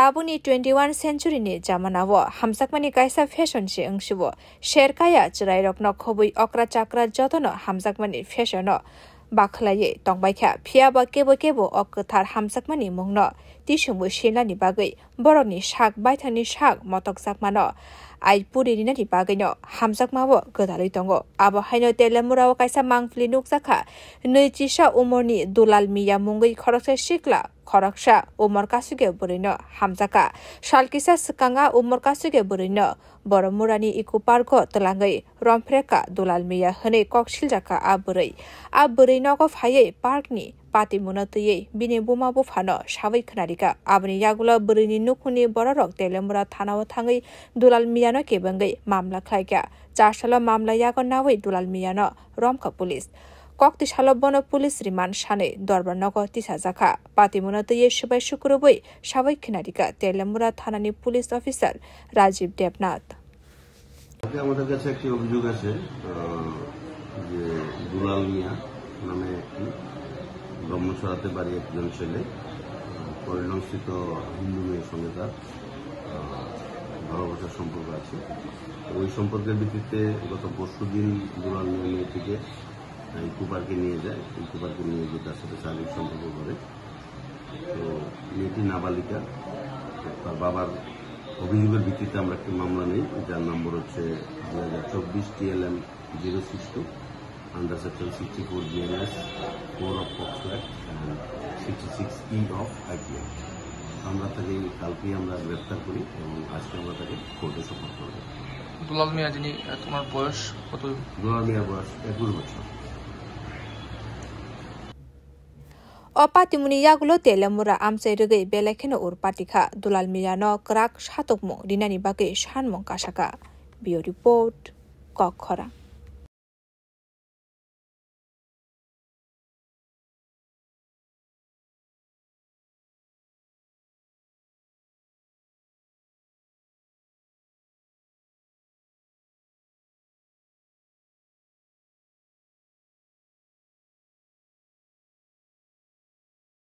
ताबुनी 21 century नि जामानावो हामसाकमानि काइसा fashion से अंशिवो शेरकाया चिराइरकनो खबुइ अक्रा chakra जतनो हामसाकमानि fashion बाखलाये तंबाइखा फियाबा केबो अकथार हामसाकमानि मुंनो तिसुमु शेलानि बागै बरनि शाक बाइथानि शाक मतक साकमानो आई पुरिनि बागैनो हामसाकमावो गदालै दंगो आबहायनो तेलेमुराव काइसा मांफ्लि नुकसाखा नैजिसा उमरनि दुलाल मिया मुंगै खरकसा सिक्ला खरकसा उमर कासुगे बुरैनो हामजाका सालकिसा सकांगा उमर कासुगे बुरैनो बरमुरानि इकु पार्को तलांगै रमफ्रेका दुलाल मिया हनै कक्सिलजाका आ बुरैनो फायै पार्कनि पाति मुनतयै बिनि बुमा बुफानो साबै खनारिका आबनि यागुला बुरैनि नुखुनि बररक तेलेमुरा थानाव थाङै दुलाल मियानो केबंगै मामला खायगा चारसाला मामला यागो नावै दुलाल मियानो रमका पुलिस कक्ति सालबनो पुलिस रिमान्ड सानै दरबार नगर तिसा जाखा पातिमुनतयै सबाय शुक्रबै साबै खनारिका तेलेमुरा थानानि पुलिस अफिसार राजीव देवनाथ আমাদের কাছে একটি অভিযোগ আছে যে দুলাল মিয়া নামে একটি ব্রহ্মসরাতে বাড়ি একজন ছেলে পরিণমস্থিত হিন্দু মেয়ের সঙ্গে তার ভালোবাসার সম্পর্ক আছে ওই সম্পর্কের ভিত্তিতে গত পরশুদিন দুলাল মিয়া মেয়েটিকে ইকো পার্কে নিয়ে যায় ইকো পার্কে নিয়ে গিয়ে তার সাথে শারীরিক সম্পর্ক করে তো মেয়েটি নাবালিকা তার বাবার অভিযোগের ভিত্তিতে আমরা একটি মামলা নেই যার নম্বর হচ্ছে 2024 TLM 062 under section 64 GNS 4 of Poxo Act and 66E of IPA আমরা তাকে কালকে আমরা গ্রেফতার করি এবং আজকে আমরা তাকে কোর্টে সোপর্দ করি দুলাল মিয়া যিনি তোমার বয়স কত দুলাল মিয়ার বয়স 21 বছর अपातिमुनि यागुलो तेलेमुरा आमसे रगै बेलेखेनो उरपाटिखा दुलाल मियानो क्राक सातकमो दिनानि बागै सानमं कासाका बियो रिपोर्ट कखरा।